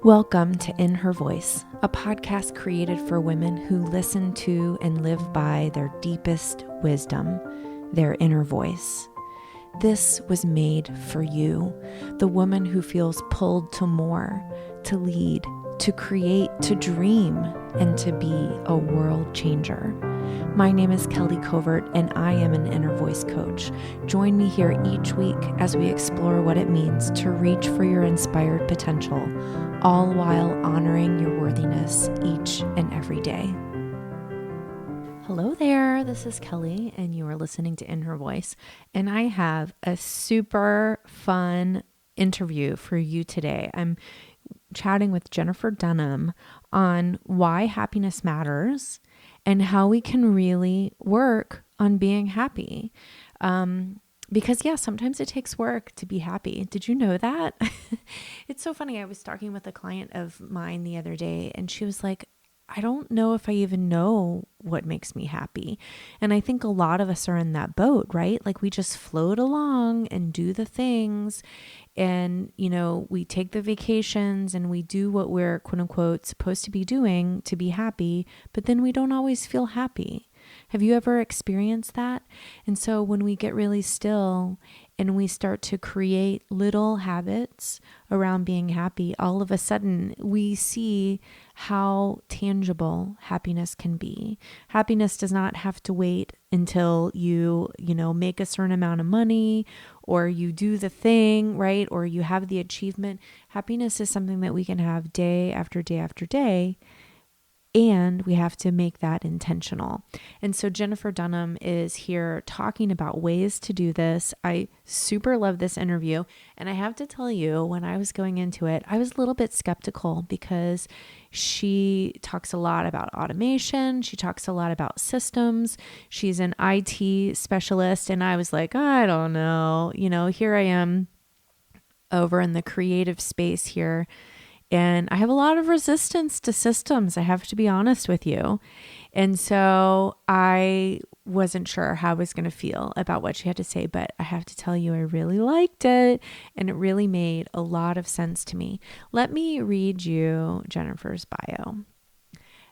Welcome to In Her Voice, a podcast created for women who listen to and live by their deepest wisdom, their inner voice. This was made for you, the woman who feels pulled to more, to lead, to create, to dream, and to be a world changer. My name is Kelly Covert, and I am an inner voice coach. Join me here each week as we explore what it means to reach for your inspired potential, all while honoring your worthiness each and every day. Hello there, this is Kelly, and you are listening to In Her Voice, and I have a super fun interview for you today. I'm chatting with Jennifer Dunham on why happiness matters and how we can really work on being happy. Because sometimes it takes work to be happy. Did you know that? It's so funny. I was talking with a client of mine the other day, and she was like, I don't know if I even know what makes me happy. And I think a lot of us are in that boat, right? Like we just float along and do the things and, we take the vacations and we do what we're quote unquote supposed to be doing to be happy, but then we don't always feel happy. Have you ever experienced that? And so when we get really still and we start to create little habits around being happy, all of a sudden we see how tangible happiness can be. Happiness does not have to wait until you make a certain amount of money or you do the thing, right? Or you have the achievement. Happiness is something that we can have day after day after day. And we have to make that intentional. And so Jennifer Dunham is here talking about ways to do this. I super love this interview. And I have to tell you, when I was going into it, I was a little bit skeptical because she talks a lot about automation. She talks a lot about systems. She's an IT specialist. And I was like, I don't know. Here I am over in the creative space here. And I have a lot of resistance to systems, I have to be honest with you. And so I wasn't sure how I was going to feel about what she had to say, but I have to tell you, I really liked it. And it really made a lot of sense to me. Let me read you Jennifer's bio.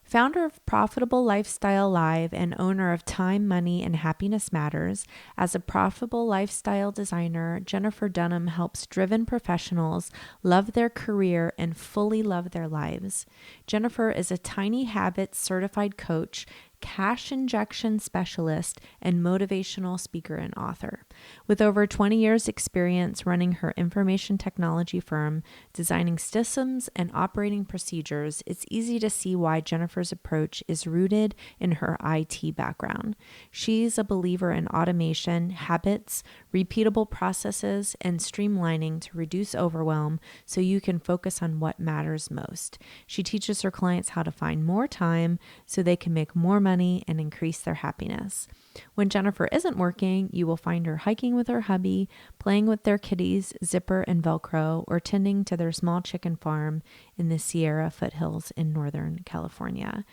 Founder of Profitable Lifestyle Live and owner of Time, Money, and Happiness Matters, as a profitable lifestyle designer, Jennifer Dunham helps driven professionals love their career and fully love their lives. Jennifer is a Tiny Habits certified coach, cash injection specialist, and motivational speaker and author. With over 20 years experience running her information technology firm, designing systems and operating procedures, it's easy to see why Jennifer's approach is rooted in her IT background. She's a believer in automation, habits, repeatable processes, and streamlining to reduce overwhelm so you can focus on what matters most. She teaches her clients how to find more time so they can make more money and increase their happiness. When Jennifer isn't working, you will find her hiking with her hubby, playing with their kitties, Zipper and Velcro, or tending to their small chicken farm in the Sierra foothills in Northern California.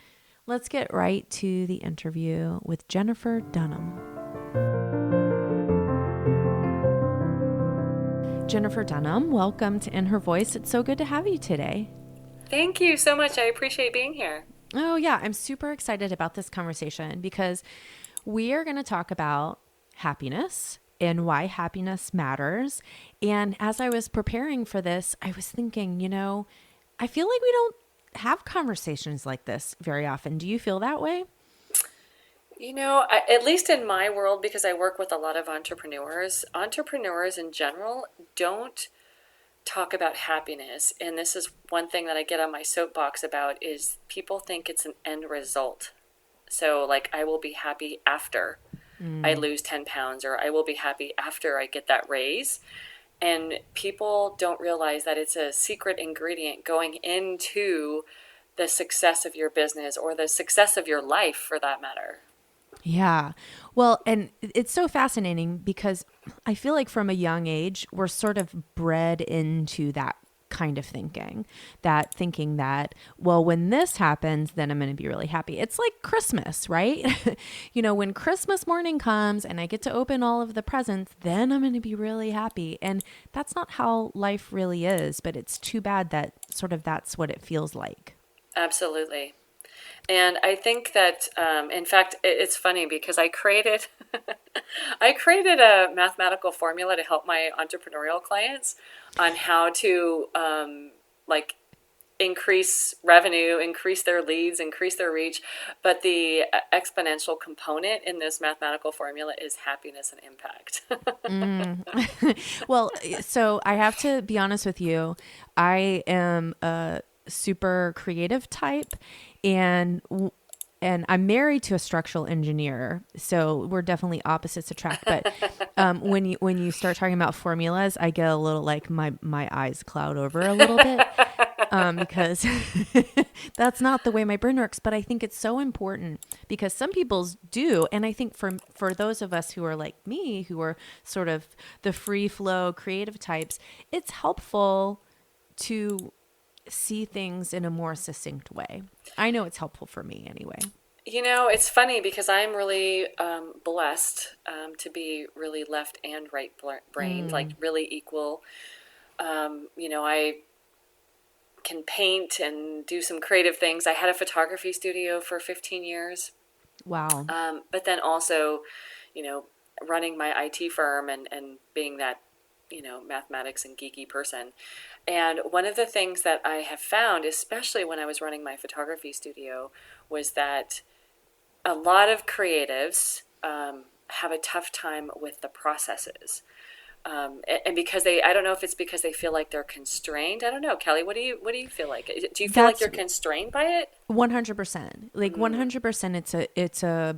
Let's get right to the interview with Jennifer Dunham. Jennifer Dunham, welcome to In Her Voice. It's so good to have you today. Thank you so much. I appreciate being here. Oh yeah, I'm super excited about this conversation because we are going to talk about happiness and why happiness matters. And as I was preparing for this, I was thinking, I feel like we don't have conversations like this very often. Do you feel that way? At least in my world, because I work with a lot of entrepreneurs in general don't talk about happiness. And this is one thing that I get on my soapbox about is people think it's an end result. So like, I will be happy after I lose 10 pounds, or I will be happy after I get that raise. And people don't realize that it's a secret ingredient going into the success of your business or the success of your life for that matter. Yeah. Well, and it's so fascinating because I feel like from a young age, we're sort of bred into that kind of thinking, that, well, when this happens, then I'm going to be really happy. It's like Christmas, right? When Christmas morning comes and I get to open all of the presents, then I'm going to be really happy. And that's not how life really is, but it's too bad that that's what it feels like. Absolutely. And I think that, in fact, it's funny because I created, I created a mathematical formula to help my entrepreneurial clients on how to, like, increase revenue, increase their leads, increase their reach. But the exponential component in this mathematical formula is happiness and impact. Well, so I have to be honest with you. I am a super creative type, and I'm married to a structural engineer, so we're definitely opposites attract. But when you start talking about formulas, I get a little like my eyes cloud over a little bit. Because that's not the way my brain works. But I think it's so important because some people's do. And I think for those of us who are like me, who are sort of the free flow creative types, it's helpful to see things in a more succinct way. I know it's helpful for me anyway. It's funny because I'm really blessed to be really left and right brained, like really equal. I can paint and do some creative things. I had a photography studio for 15 years. Wow. But then also, running my IT firm and being that, mathematics and geeky person. And one of the things that I have found, especially when I was running my photography studio, was that a lot of creatives have a tough time with the processes. And because I don't know if it's because they feel like they're constrained. I don't know, Kelly. What do you feel like? Do you feel like you're constrained by it? 100%. Like 100%. It's a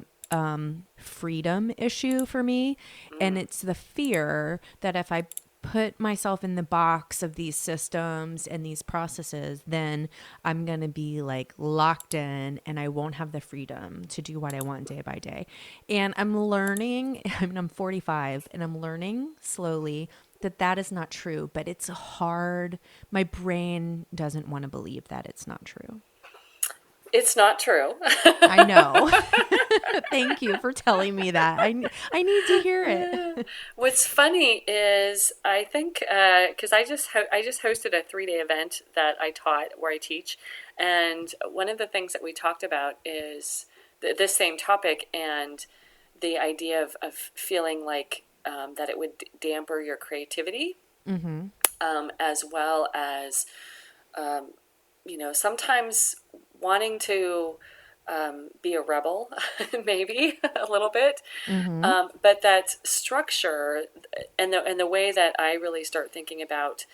freedom issue for me, and it's the fear that if I put myself in the box of these systems and these processes, then I'm going to be like locked in and I won't have the freedom to do what I want day by day. And I'm learning, I'm 45 and I'm learning slowly that is not true, but it's hard. My brain doesn't want to believe that it's not true. It's not true. I know. Thank you for telling me that. I need to hear it. What's funny is I think because I just hosted a 3-day event that I taught where I teach, and one of the things that we talked about is this same topic and the idea of feeling like that it would damper your creativity, as well as sometimes wanting to be a rebel, maybe a little bit, but that structure and the way that I really start thinking about,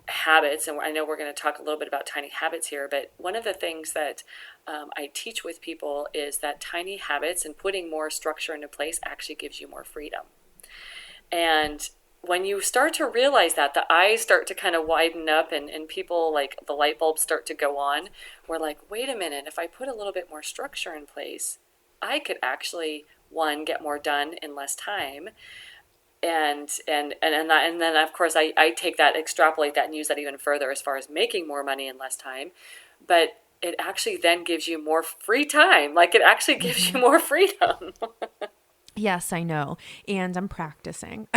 habits, and I know we're going to talk a little bit about tiny habits here, but one of the things that I teach with people is that tiny habits and putting more structure into place actually gives you more freedom. And when you start to realize that, the eyes start to kind of widen up and people, like, the light bulbs start to go on. We're like, wait a minute, if I put a little bit more structure in place, I could actually, one, get more done in less time. And then, of course, I take that, extrapolate that, and use that even further as far as making more money in less time. But it actually then gives you more free time. Like, it actually gives you more freedom. Yes, I know. And I'm practicing.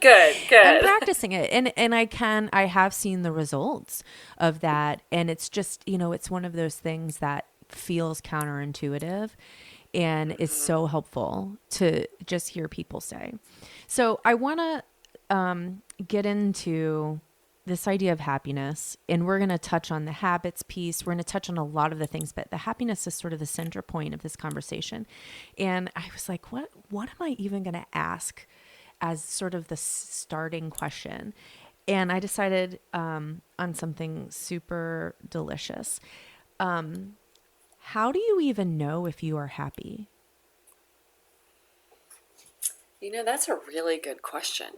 Good. I'm practicing it. And I have seen the results of that. And it's just, it's one of those things that feels counterintuitive and is so helpful to just hear people say. So I want to get into this idea of happiness, and we're going to touch on the habits piece. We're going to touch on a lot of the things, but the happiness is sort of the center point of this conversation. And I was like, what am I even going to ask as sort of the starting question? And I decided on something super delicious. How do you even know if you are happy? That's a really good question.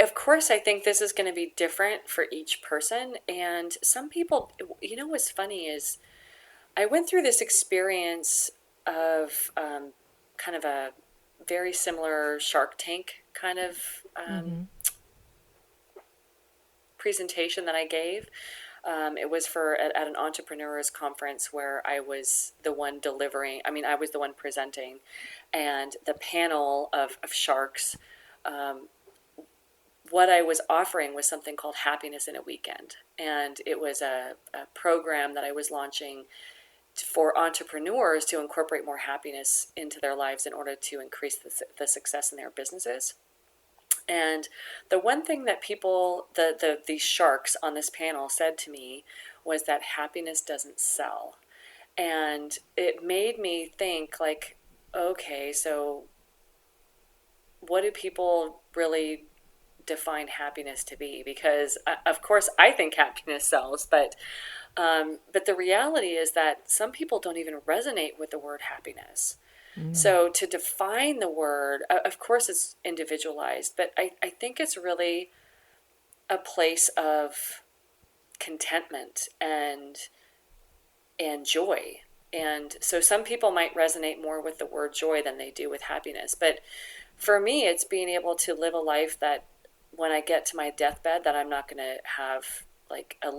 Of course, I think this is going to be different for each person. And some people, what's funny is I went through this experience of kind of a very similar Shark Tank kind of Mm-hmm. presentation that I gave. It was at an entrepreneurs conference where I was the one delivering. I mean, I was the one presenting, and the panel of sharks. What I was offering was something called Happiness in a Weekend, and it was a program that I was launching for entrepreneurs to incorporate more happiness into their lives in order to increase the success in their businesses. And the one thing that these sharks on this panel said to me was that happiness doesn't sell. And it made me think, like, okay, so what do people really define happiness to be? Because of course I think happiness sells, but the reality is that some people don't even resonate with the word happiness. Mm. So to define the word, of course it's individualized, but I think it's really a place of contentment and joy. And so some people might resonate more with the word joy than they do with happiness. But for me, it's being able to live a life that when I get to my deathbed, that I'm not going to have like a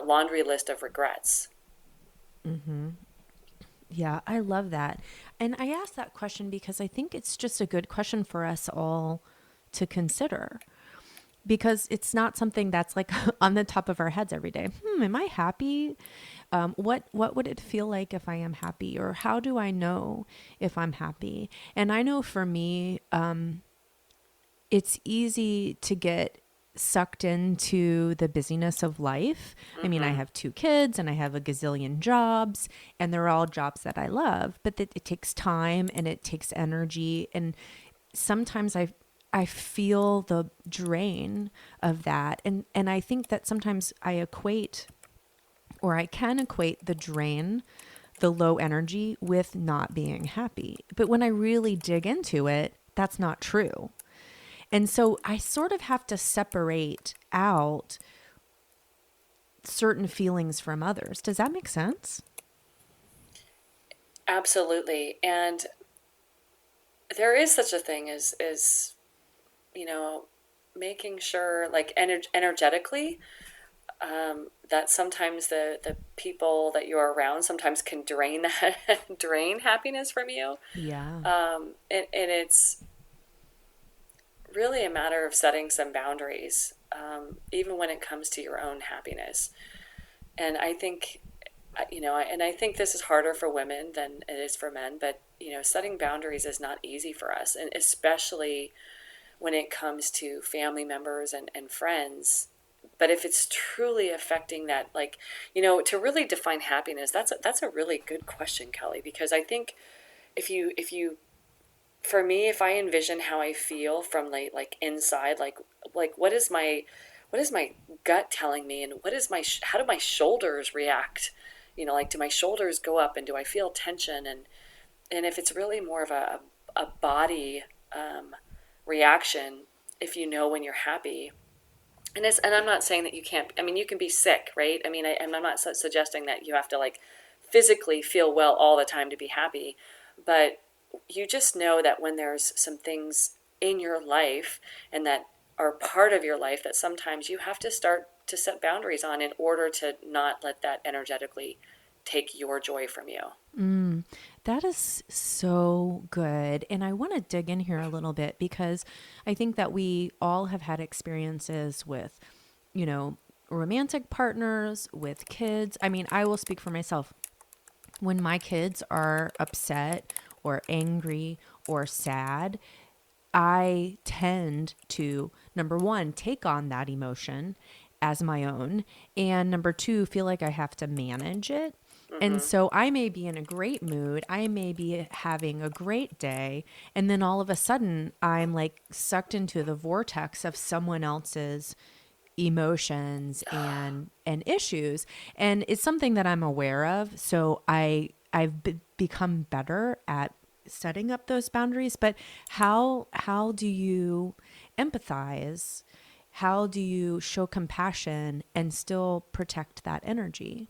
laundry list of regrets. Mm-hmm. Yeah, I love that. And I asked that question because I think it's just a good question for us all to consider, because it's not something that's like on the top of our heads every day. Am I happy? What would it feel like if I am happy? Or how do I know if I'm happy? And I know for me, it's easy to get sucked into the busyness of life. I mean, I Mm-hmm. have 2 kids and I have a gazillion jobs, and they're all jobs that I love, but it takes time and it takes energy. And sometimes I feel the drain of that. And I think that sometimes I can equate the drain, the low energy, with not being happy. But when I really dig into it, that's not true. And so I sort of have to separate out certain feelings from others. Does that make sense? Absolutely. And there is such a thing as you know, making sure, like, energetically, that sometimes the people that you're around sometimes can drain that drain happiness from you. Yeah. And it's really a matter of setting some boundaries, even when it comes to your own happiness. And I think, and I think this is harder for women than it is for men, but, setting boundaries is not easy for us. And especially when it comes to family members and friends. But if it's truly affecting that, like, to really define happiness, that's a really good question, Kelly, because I think if you for me, if I envision how I feel from like inside, like what is my gut telling me, and how do my shoulders react? Like, do my shoulders go up, and do I feel tension? And if it's really more of a body reaction, if you know when you're happy. And I'm not saying that you can't. I mean, you can be sick, right? I mean, I'm not suggesting that you have to, like, physically feel well all the time to be happy, but you just know that when there's some things in your life and that are part of your life, that sometimes you have to start to set boundaries on in order to not let that energetically take your joy from you. Mm, that is so good. And I want to dig in here a little bit because I think that we all have had experiences with, you know, romantic partners, with kids. I mean, I will speak for myself. When my kids are upset or angry or sad, I tend to, number one, take on that emotion as my own. And number two, feel like I have to manage it. And Mm-hmm. so I may be in a great mood. I may be having a great day. And then all of a sudden, I'm like sucked into the vortex of someone else's emotions and issues, and it's something that I'm aware of. So I've become better at setting up those boundaries. But how do you empathize? How do you show compassion and still protect that energy?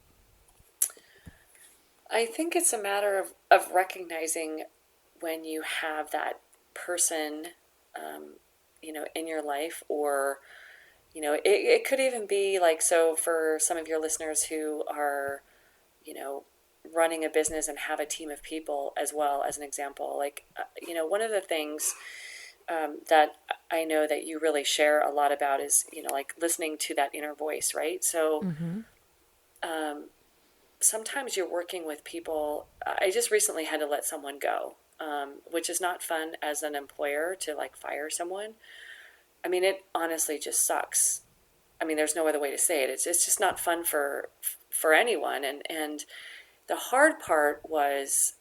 I think it's a matter of recognizing when you have that person, in your life, or, it could even be like, so for some of your listeners who are, you know, running a business and have a team of people as well, as an example, like, one of the things that I know that you really share a lot about is, like listening to that inner voice, right? So Mm-hmm. sometimes you're working with people. I just recently had to let someone go, which is not fun as an employer to like fire someone. I mean, it honestly just sucks. I mean, there's no other way to say it. It's just not fun for anyone. And the hard part was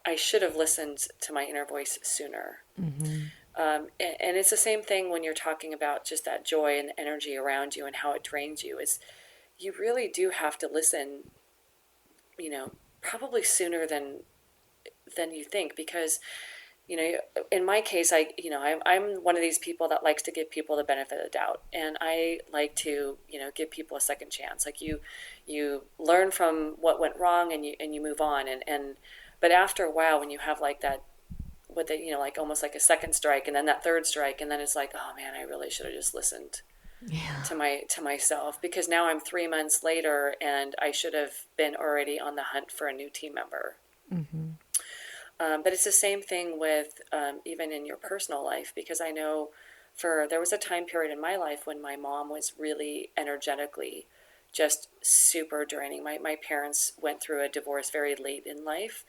I should have listened to my inner voice sooner. Mm-hmm. And it's the same thing when you're talking about just that joy and the energy around you and how it drains you. Is you really do have to listen, probably sooner than you think, because in my case, I'm one of these people that likes to give people the benefit of the doubt, and I like to give people a second chance. Like you learn from what went wrong, and you move on, and but after a while, when you have like that, what they like almost like a second strike, and then that third strike, and then it's like, oh man, I really should have just listened Yeah. to myself, because now I'm 3 months later and I should have been already on the hunt for a new team member. Mm-hmm. But it's the same thing with even in your personal life, because I know there was a time period in my life when my mom was really energetically just super draining. My parents went through a divorce very late in life,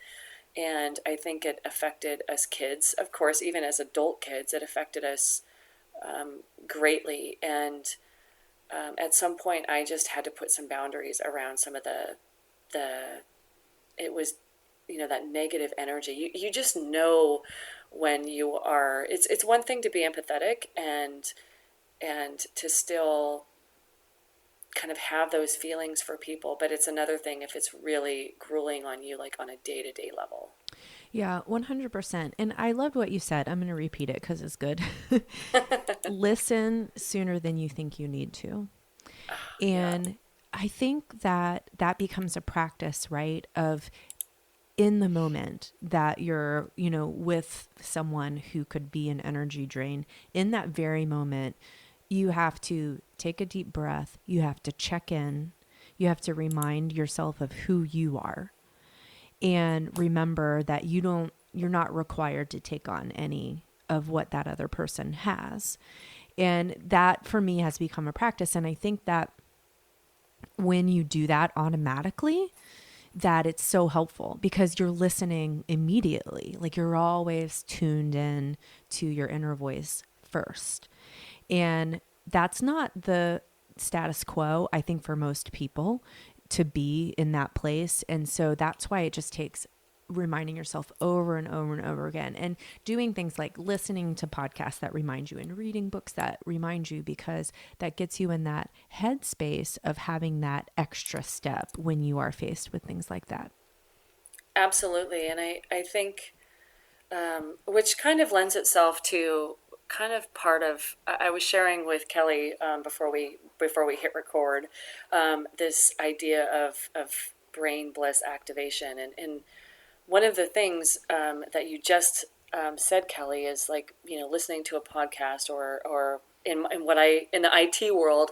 and I think it affected us kids. Of course, even as adult kids, it affected us greatly. And at some point, I just had to put some boundaries around some of the it was that negative energy. You just know when you are. It's one thing to be empathetic and to still kind of have those feelings for people, but it's another thing if it's really grueling on you, like on a day-to-day level. Yeah, 100%. And I loved what you said. I'm going to repeat it because it's good. Listen sooner than you think you need to. Yeah. And I think that that becomes a practice, right? Of in the moment that you're, with someone who could be an energy drain, in that very moment, you have to take a deep breath. You have to check in. You have to remind yourself of who you are, and remember that you're not required to take on any of what that other person has. And that for me has become a practice. And I think that when you do that automatically, that it's so helpful because you're listening immediately. Like you're always tuned in to your inner voice first. And that's not the status quo, I think, for most people to be in that place. And so that's why it just takes reminding yourself over and over and over again, and doing things like listening to podcasts that remind you and reading books that remind you, because that gets you in that headspace of having that extra step when you are faced with things like that. Absolutely. And I think, which kind of lends itself to kind of part of, I was sharing with Kelly before we hit record, this idea of brain bliss activation. And one of the things that you just said, Kelly, is like, listening to a podcast, or in the IT world,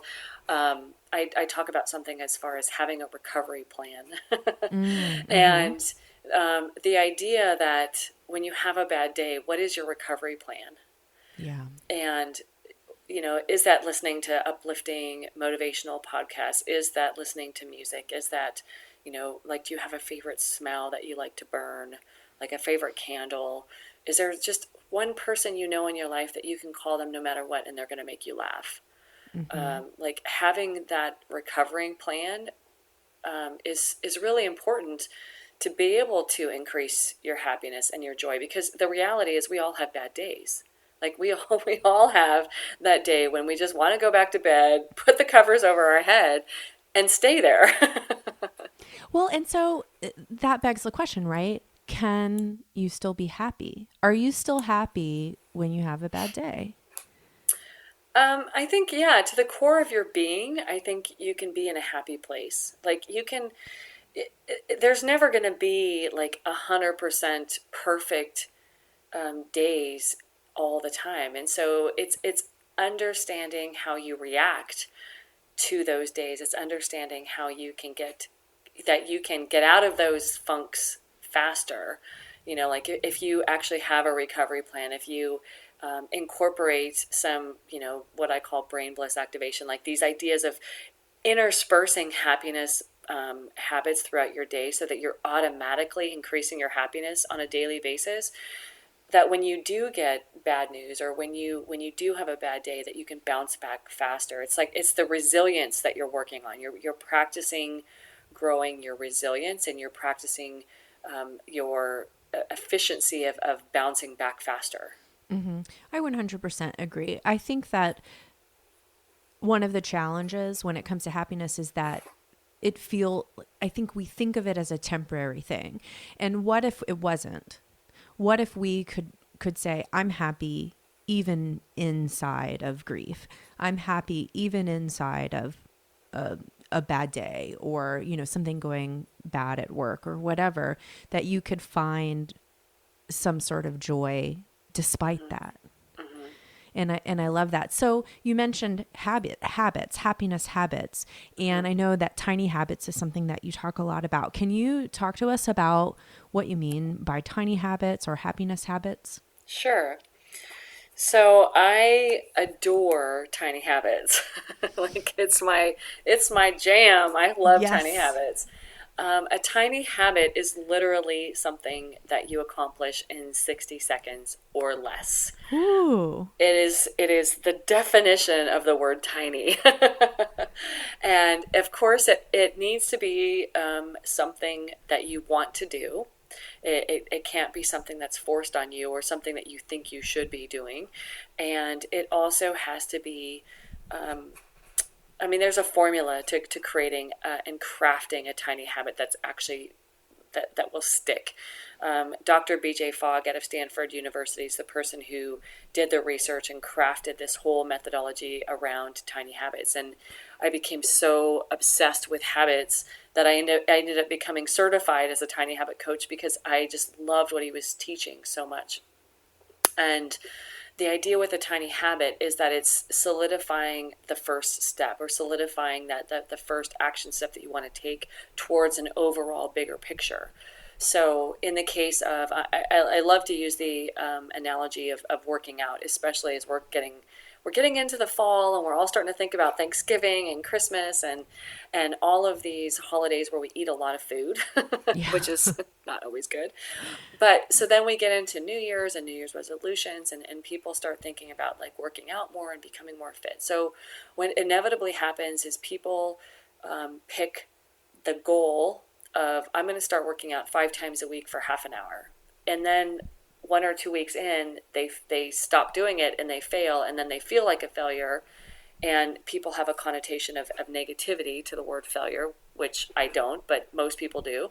I talk about something as far as having a recovery plan. Mm-hmm. And the idea that when you have a bad day, what is your recovery plan? Yeah. And is that listening to uplifting motivational podcasts? Is that listening to music? Is that, like, do you have a favorite smell that you like to burn, like a favorite candle? Is there just one person in your life that you can call them no matter what, and they're going to make you laugh? Mm-hmm. Like having that recovering plan is really important to be able to increase your happiness and your joy, because the reality is we all have bad days. Like we all have that day when we just want to go back to bed, put the covers over our head, and stay there. Well, and so that begs the question, right? Can you still be happy? Are you still happy when you have a bad day? I think, yeah, to the core of your being, I think you can be in a happy place. Like you can, there's never going to be like 100% perfect days all the time. And so it's understanding how you react to those days. It's understanding how you can get out of those funks faster. Like if you actually have a recovery plan, if you incorporate some, what I call brain bliss activation, like these ideas of interspersing happiness habits throughout your day so that you're automatically increasing your happiness on a daily basis, that when you do get bad news or when you do have a bad day, that you can bounce back faster. It's the resilience that you're working on. You're practicing growing your resilience, and you're practicing your efficiency of bouncing back faster. Mm-hmm. I 100% agree. I think that one of the challenges when it comes to happiness is that I think we think of it as a temporary thing. And what if it wasn't? What if we could say, I'm happy even inside of grief. I'm happy even inside of a bad day, or, something going bad at work or whatever, that you could find some sort of joy despite that. And I love that. So you mentioned happiness habits. And I know that tiny habits is something that you talk a lot about. Can you talk to us about what you mean by tiny habits or happiness habits? Sure. So I adore tiny habits. Like it's my jam. I love tiny habits. A tiny habit is literally something that you accomplish in 60 seconds or less. Ooh. It is the definition of the word tiny. And of course, it needs to be something that you want to do. It can't be something that's forced on you or something that you think you should be doing. And it also has to be, there's a formula to creating and crafting a tiny habit that's actually that will stick. Dr. B.J. Fogg out of Stanford University is the person who did the research and crafted this whole methodology around tiny habits. And I became so obsessed with habits that I ended up becoming certified as a tiny habit coach, because I just loved what he was teaching so much. And the idea with a tiny habit is that it's solidifying the first step, or solidifying that the first action step that you want to take towards an overall bigger picture. So in the case of, I love to use the analogy of working out, especially as we're getting into the fall and we're all starting to think about Thanksgiving and Christmas and all of these holidays where we eat a lot of food, which is not always good. But so then we get into New Year's and New Year's resolutions, and people start thinking about like working out more and becoming more fit. So what inevitably happens is people pick the goal of, I'm going to start working out 5 times a week for half an hour. And then 1 or 2 weeks in, they stop doing it and they fail, and then they feel like a failure. And people have a connotation of negativity to the word failure, which I don't, but most people do.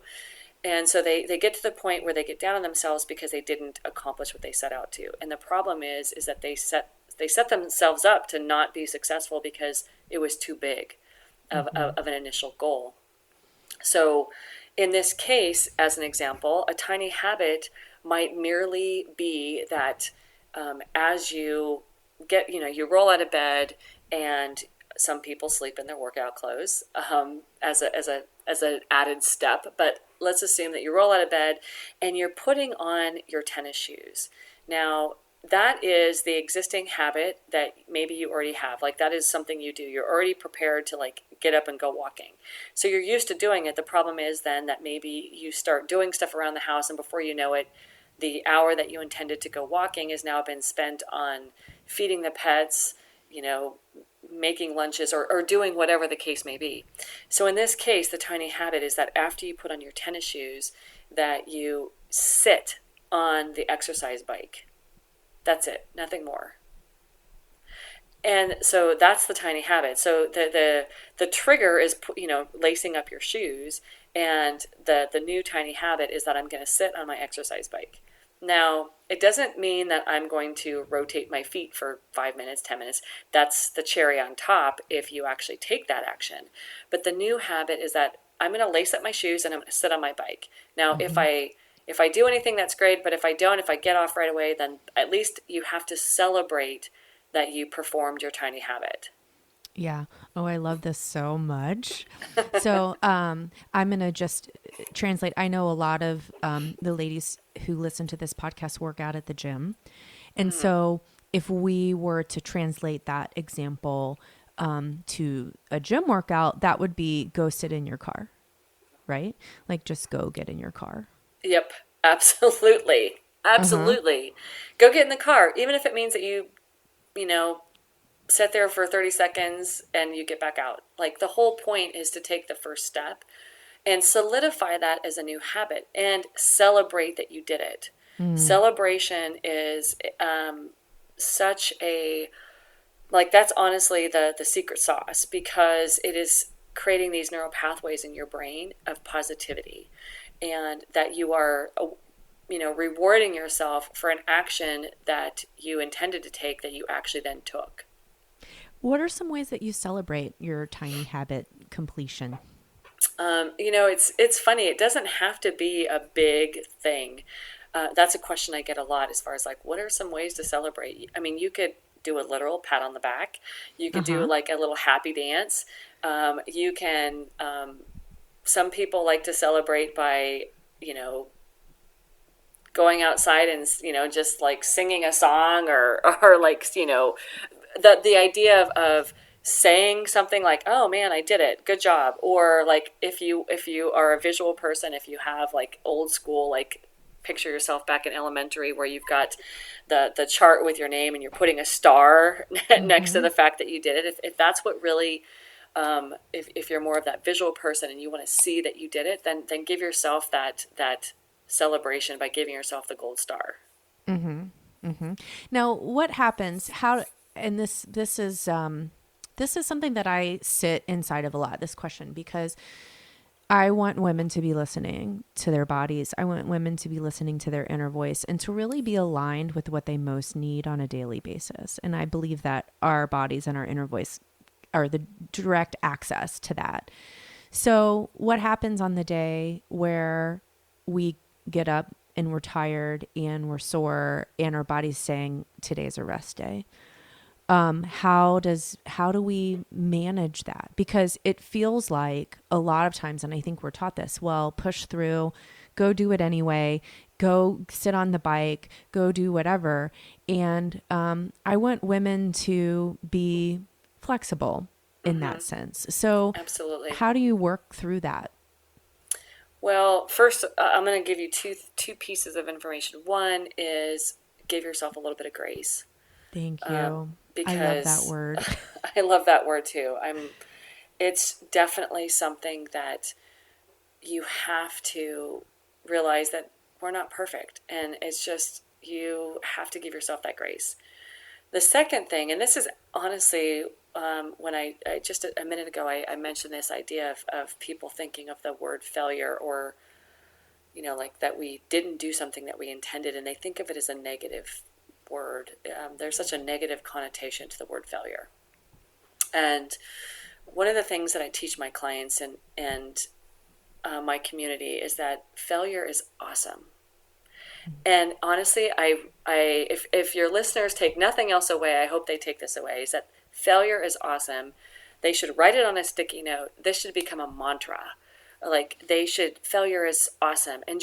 And so they get to the point where they get down on themselves because they didn't accomplish what they set out to. And the problem is that they set themselves up to not be successful because it was too big of an initial goal. So in this case, as an example, a tiny habit might merely be that as you get, you roll out of bed, and some people sleep in their workout clothes as an added step. But let's assume that you roll out of bed and you're putting on your tennis shoes. Now, that is the existing habit that maybe you already have. Like, that is something you do. You're already prepared to like get up and go walking. So you're used to doing it. The problem is then that maybe you start doing stuff around the house, and before you know it, the hour that you intended to go walking has now been spent on feeding the pets, making lunches, or doing whatever the case may be. So in this case, the tiny habit is that after you put on your tennis shoes, that you sit on the exercise bike. That's it, nothing more. And so that's the tiny habit. So the trigger is, lacing up your shoes, and the new tiny habit is that I'm going to sit on my exercise bike. Now, it doesn't mean that I'm going to rotate my feet for 5 minutes, 10 minutes. That's the cherry on top if you actually take that action. But the new habit is that I'm going to lace up my shoes and I'm going to sit on my bike. Now, if I If I do anything, that's great. But if I don't, if I get off right away, then at least you have to celebrate that you performed your tiny habit. Yeah. Oh, I love this so much. So I'm going to just translate. I know a lot of the ladies who listen to this podcast work out at the gym. And so if we were to translate that example to a gym workout, that would be go sit in your car, right? Like just go get in your car. Yep, absolutely. Absolutely. Go get in the car, even if it means that you know, sit there for 30 seconds and you get back out. Like the whole point is to take the first step and solidify that as a new habit and celebrate that you did it. Celebration is such a, like, that's honestly the secret sauce, because it is creating these neural pathways in your brain of positivity, and that you are rewarding yourself for an action that you intended to take that you actually then took. What are some ways that you celebrate your tiny habit completion? It's funny. It doesn't have to be a big thing. That's a question I get a lot, as far as like, what are some ways to celebrate? I mean, you could do a literal pat on the back. You could do like a little happy dance. You can, some people like to celebrate by, going outside and, just like singing a song, or like, the idea of saying something like, oh man, I did it, good job. Or like, if you are a visual person, if you have like old school, like, picture yourself back in elementary where you've got the chart with your name and you're putting a star next to the fact that you did it. If that's what really, if you're more of that visual person and you want to see that you did it, then give yourself that celebration by giving yourself the gold star. Now, what happens? And this is something that I sit inside of a lot, this question, because I want women to be listening to their bodies. I want women to be listening to their inner voice and to really be aligned with what they most need on a daily basis. And I believe that our bodies and our inner voice are the direct access to that. So what happens on the day where we get up and we're tired and we're sore and our body's saying today's a rest day? How do we manage that? Because it feels like a lot of times, and I think we're taught this, well, push through, go do it anyway, go sit on the bike, go do whatever. And I want women to be flexible in that sense. So Absolutely. how do you work through that? Well, first, I'm going to give you two pieces of information. One is give yourself a little bit of grace. Thank you. Because I love that word. I love that word too. It's definitely something that you have to realize that we're not perfect, and it's just, you have to give yourself that grace. The second thing, and this is honestly, when I just a minute ago, I mentioned this idea of people thinking of the word failure, or, like that we didn't do something that we intended, and they think of it as a negative word. There's such a negative connotation to the word failure. And one of the things that I teach my clients and my community is that failure is awesome. And honestly, if your listeners take nothing else away, I hope they take this away, is that failure is awesome. They should write it on a sticky note. This should become a mantra. Like, failure is awesome, and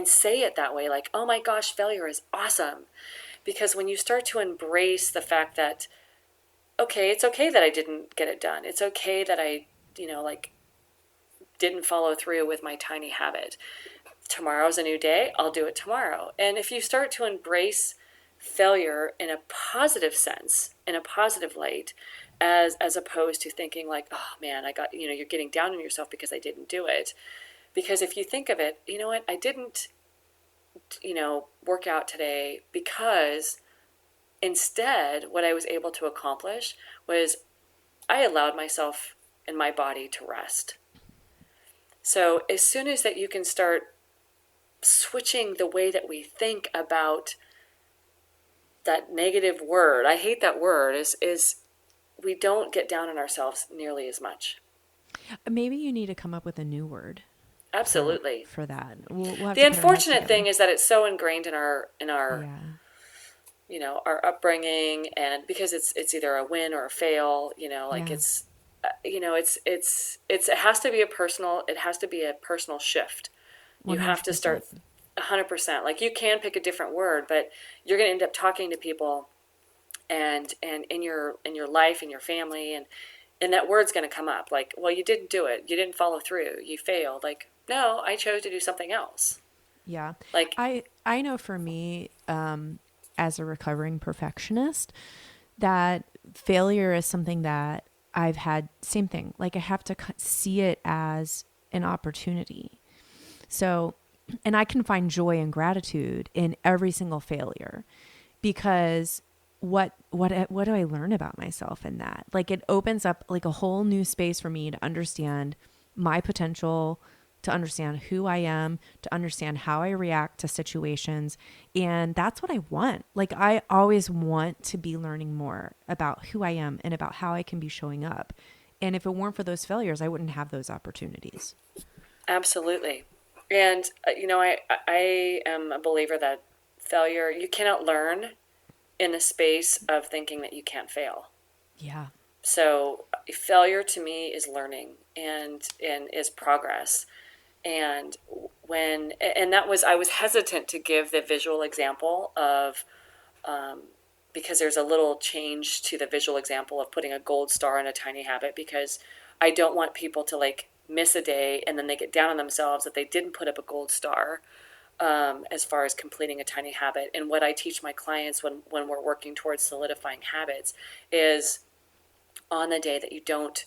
say it that way, like, oh my gosh, failure is awesome. Because when you start to embrace the fact that, okay, it's okay that I didn't get it done. It's okay that I, didn't follow through with my tiny habit. Tomorrow's a new day. I'll do it tomorrow. And if you start to embrace failure in a positive sense, in a positive light, as opposed to thinking like, oh man, you're getting down on yourself because I didn't do it. Because if you think of it, you know what, I didn't, work out today because instead what I was able to accomplish was I allowed myself and my body to rest. So as soon as that you can start switching the way that we think about that negative word, I hate that word, is we don't get down on ourselves nearly as much. Maybe you need to come up with a new word. Absolutely. for that. We'll have The to put our heads unfortunate together. thing is that it's so ingrained in our Yeah. our upbringing, and because it's either a win or a fail, like Yeah. it's it has to be a personal shift. You have to 100%. start 100%. Like, you can pick a different word, but you're going to end up talking to people, and in your life, in your family, and that word's going to come up, like, well, you didn't do it, you didn't follow through, you failed. Like, no, I chose to do something else. Yeah. Like, I know for me, as a recovering perfectionist, that failure is something that I've had, same thing. Like, I have to see it as an opportunity. So, and I can find joy and gratitude in every single failure, because what do I learn about myself in that? Like, it opens up like a whole new space for me to understand my potential, to understand who I am, to understand how I react to situations. And that's what I want. Like, I always want to be learning more about who I am and about how I can be showing up. And if it weren't for those failures, I wouldn't have those opportunities. absolutely. And I am a believer that failure, you cannot learn in the space of thinking that you can't fail. Yeah. So failure to me is learning, and is progress. And I was hesitant to give the visual example of, because there's a little change to the visual example of putting a gold star on a tiny habit, because I don't want people to, like, miss a day and then they get down on themselves that they didn't put up a gold star, as far as completing a tiny habit. And what I teach my clients when we're working towards solidifying habits is, on the day that you don't,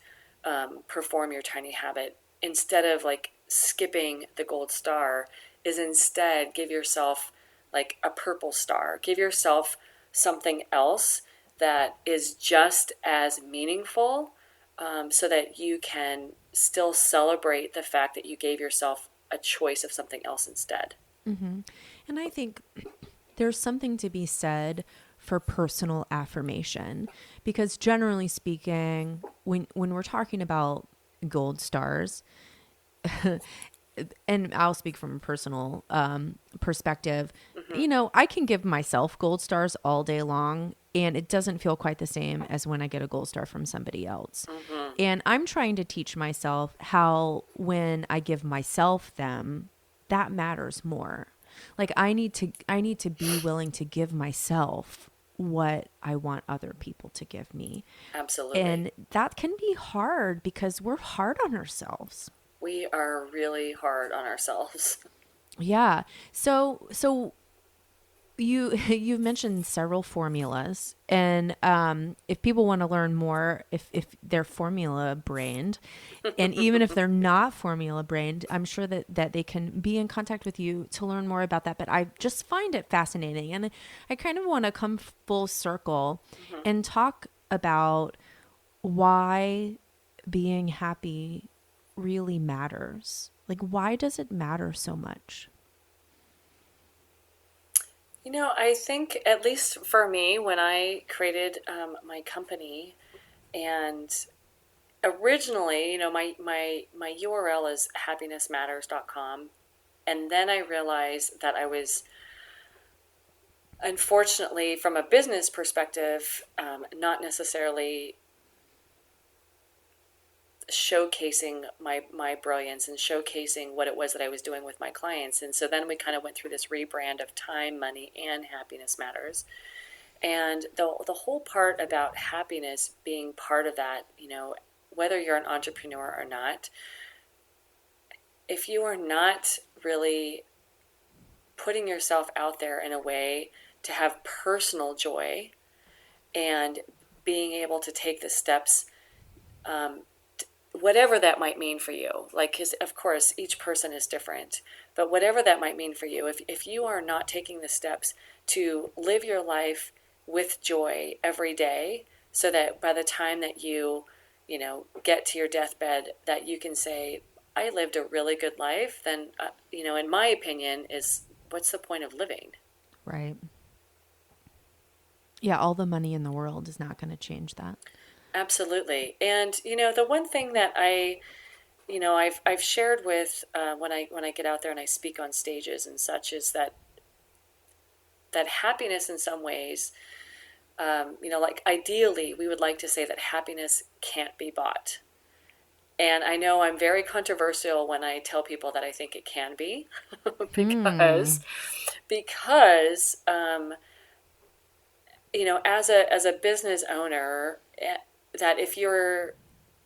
perform your tiny habit, instead of, like, skipping the gold star, is instead give yourself, like, a purple star. Give yourself something else that is just as meaningful, so that you can still celebrate the fact that you gave yourself a choice of something else instead. Mm-hmm. And I think there's something to be said for personal affirmation, because generally speaking, when we're talking about gold stars, and I'll speak from a personal perspective, I can give myself gold stars all day long, and it doesn't feel quite the same as when I get a gold star from somebody else. And I'm trying to teach myself how, when I give myself them, that matters more. Like, I need to be willing to give myself what I want other people to give me. Absolutely. And that can be hard because we're hard on ourselves. We are really hard on ourselves. Yeah. So you've mentioned several formulas, and if people want to learn more, if they're formula brained, and even if they're not formula brained, I'm sure that they can be in contact with you to learn more about that. But I just find it fascinating, and I kind of want to come full circle and talk about why being happy really matters. Like, why does it matter so much? I think, at least for me, when I created, my company, and originally, my URL is happinessmatters.com. And then I realized that I was, unfortunately, from a business perspective, not necessarily showcasing my brilliance and showcasing what it was that I was doing with my clients. And so then we kind of went through this rebrand of time, money, and happiness matters. And the whole part about happiness being part of that, whether you're an entrepreneur or not, if you are not really putting yourself out there in a way to have personal joy, and being able to take the steps, whatever that might mean for you, like, because of course each person is different, but whatever that might mean for you, if you are not taking the steps to live your life with joy every day, so that by the time that get to your deathbed, that you can say, I lived a really good life, then in my opinion, is, what's the point of living? Right. Yeah, all the money in the world is not going to change that. Absolutely. And the one thing that I I've shared with when I get out there and I speak on stages and such, is that happiness in some ways, like ideally we would like to say that happiness can't be bought. And I know I'm very controversial when I tell people that I think it can be, because because as a business owner, that if you're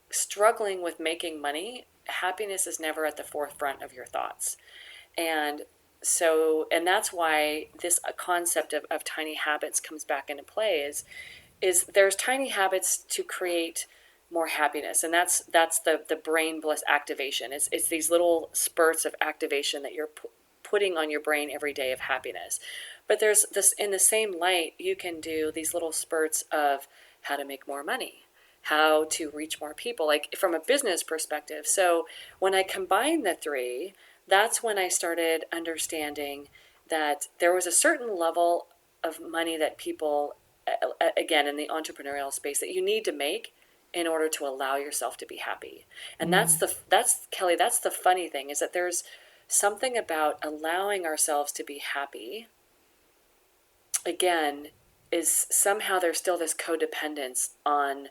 struggling with making money, happiness is never at the forefront of your thoughts. And and that's why this concept of tiny habits comes back into play, is there's tiny habits to create more happiness. And that's the brain bliss activation. It's these little spurts of activation that you're putting on your brain every day of happiness. But there's this, in the same light, you can do these little spurts of how to make more money, how to reach more people, like from a business perspective. So when I combined the three, that's when I started understanding that there was a certain level of money that people, again, in the entrepreneurial space, that you need to make in order to allow yourself to be happy. And that's Kelly, that's the funny thing, is that there's something about allowing ourselves to be happy, again, is somehow there's still this codependence on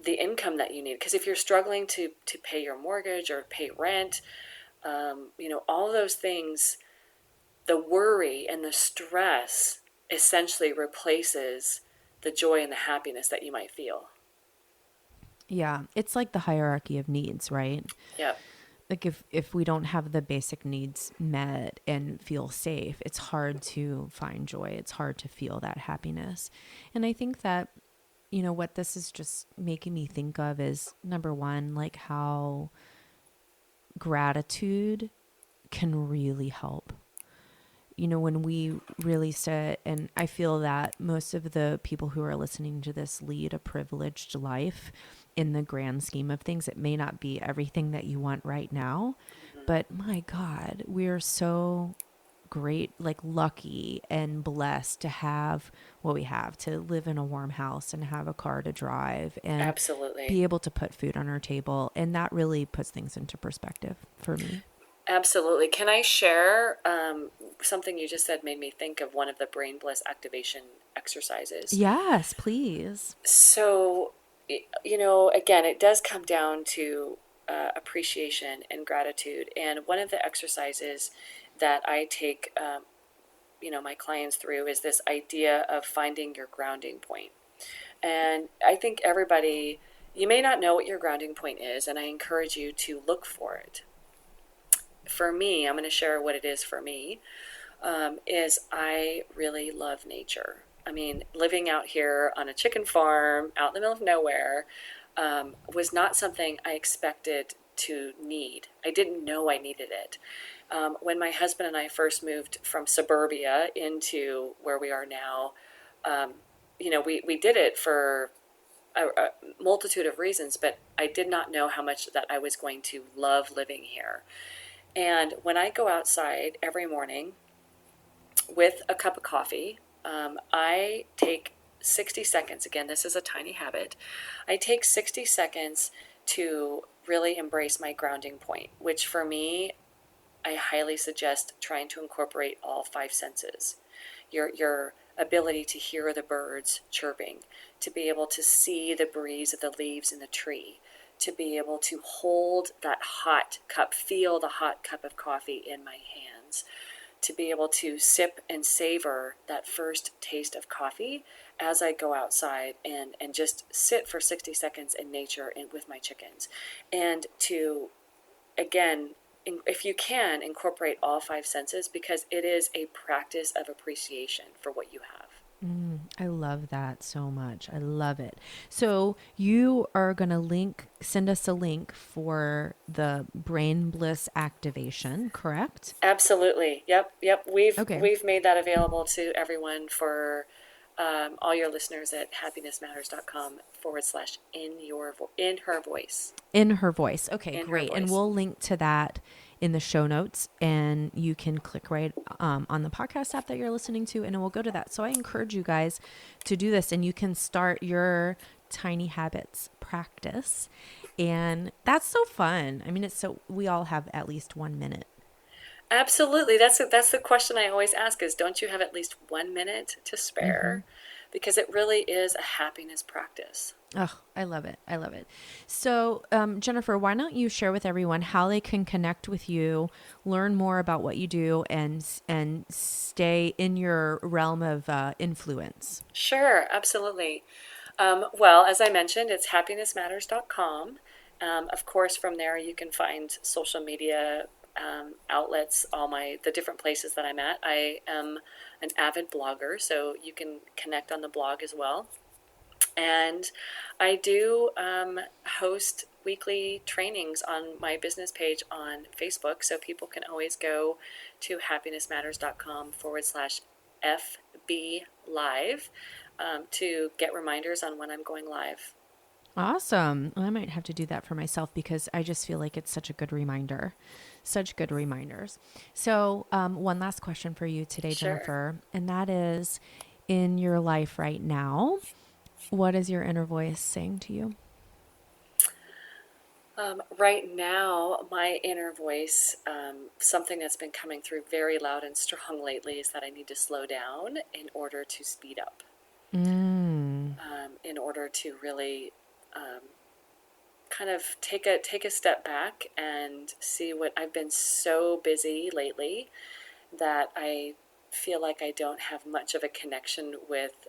the income that you need. Because if you're struggling to pay your mortgage or pay rent, all those things, the worry and the stress essentially replaces the joy and the happiness that you might feel. Yeah, it's like the hierarchy of needs, right? Yep. Like if we don't have the basic needs met and feel safe, it's hard to find joy. It's hard to feel that happiness. And I think that, what this is just making me think of is, number one, like how gratitude can really help. When we really sit, and I feel that most of the people who are listening to this lead a privileged life in the grand scheme of things. It may not be everything that you want right now, but my God, we're so great, like lucky and blessed to have what we have, to live in a warm house and have a car to drive and Absolutely. be able to put food on our table. And that really puts things into perspective for me. Absolutely. Can I share something you just said? Made me think of one of the brain bliss activation exercises. Yes, please. So, again, it does come down to appreciation and gratitude. And one of the exercises that I take, my clients through, is this idea of finding your grounding point. And I think everybody, you may not know what your grounding point is, and I encourage you to look for it. For me, I'm going to share what it is for me, is I really love nature. I mean, living out here on a chicken farm out in the middle of nowhere was not something I expected to need. I didn't know I needed it. When my husband and I first moved from suburbia into where we are now, we did it for a multitude of reasons, but I did not know how much that I was going to love living here. And when I go outside every morning with a cup of coffee, I take 60 seconds. Again, this is a tiny habit. I take 60 seconds to really embrace my grounding point, which for me, I highly suggest trying to incorporate all five senses. Your ability to hear the birds chirping, to be able to see the breeze of the leaves in the tree, to be able to hold that hot cup, feel the hot cup of coffee in my hands, to be able to sip and savor that first taste of coffee as I go outside and just sit for 60 seconds in nature and with my chickens. And to, again, if you can, incorporate all five senses, because it is a practice of appreciation for what you have. I love that so much. I love it. So you are going to send us a link for the brain bliss activation, correct? Absolutely. Yep. Okay. We've made that available to everyone for all your listeners at happinessmatters.com/in her voice. In her voice. Okay, In great. her voice. And we'll link to that in the show notes, and you can click right on the podcast app that you're listening to, and it will go to that. So I encourage you guys to do this, and you can start your tiny habits practice. And that's so fun. I mean, we all have at least 1 minute. Absolutely. That's the question I always ask is, don't you have at least 1 minute to Mm-hmm. spare? Because it really is a happiness practice. Oh, I love it. I love it. So, Jennifer, why don't you share with everyone how they can connect with you, learn more about what you do, and stay in your realm of influence? Sure, absolutely. Well, as I mentioned, it's happinessmatters.com. Of course, from there you can find social media outlets, the different places that I'm at. I am an avid blogger, so you can connect on the blog as well. And I do host weekly trainings on my business page on Facebook, so people can always go to happinessmatters.com/FB live to get reminders on when I'm going live. Awesome. Well, I might have to do that for myself because I just feel like it's such a good reminder. Such good reminders. So, one last question for you today, Sure. Jennifer, and that is in your life right now, what is your inner voice saying to you? Right now, my inner voice, something that's been coming through very loud and strong lately, is that I need to slow down in order to speed up, Mm. in order to really kind of take a step back and see what I've been so busy lately that I feel like I don't have much of a connection with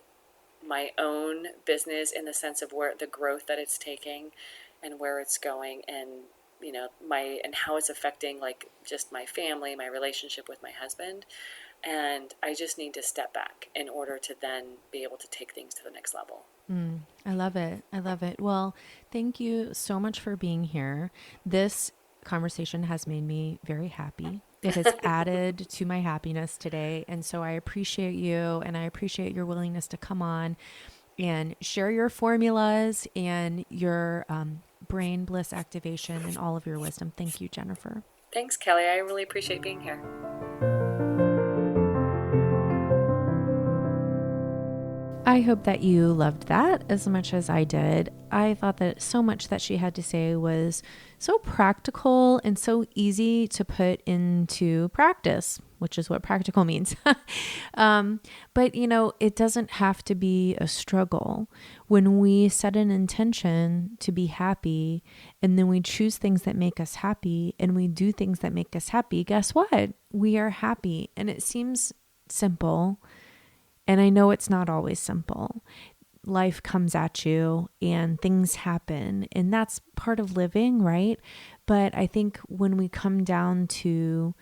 my own business in the sense of where the growth that it's taking and where it's going, and my and how it's affecting like just my family, my relationship with my husband. And I just need to step back in order to then be able to take things to the next level. I love it. I love it. Well, thank you so much for being here. This conversation has made me very happy. It has added to my happiness today. And so I appreciate you and I appreciate your willingness to come on and share your formulas and your brain bliss activation and all of your wisdom. Thank you, Jennifer. Thanks, Kelly. I really appreciate being here. I hope that you loved that as much as I did. I thought that so much that she had to say was so practical and so easy to put into practice, which is what practical means. But, it doesn't have to be a struggle. When we set an intention to be happy and then we choose things that make us happy and we do things that make us happy, guess what? We are happy. And it seems simple. And I know it's not always simple. Life comes at you and things happen, and that's part of living, right? But I think when we come down to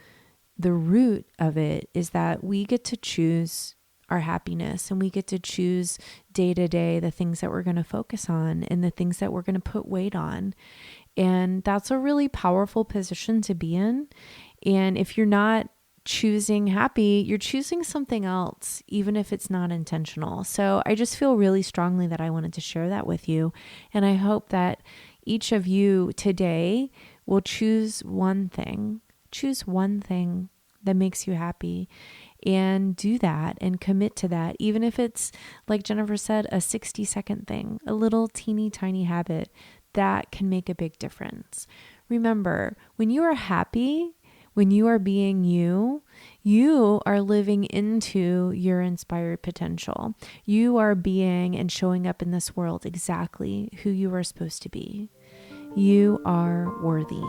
the root of it is that we get to choose our happiness and we get to choose day to day the things that we're going to focus on and the things that we're going to put weight on. And that's a really powerful position to be in. And if you're not choosing happy, you're choosing something else, even if it's not intentional. So I just feel really strongly that I wanted to share that with you. And I hope that each of you today will choose one thing that makes you happy and do that and commit to that. Even if it's, like Jennifer said, a 60-second thing, a little teeny tiny habit that can make a big difference. Remember, when you are happy, when you are being you, you are living into your inspired potential. You are being and showing up in this world exactly who you are supposed to be. You are worthy.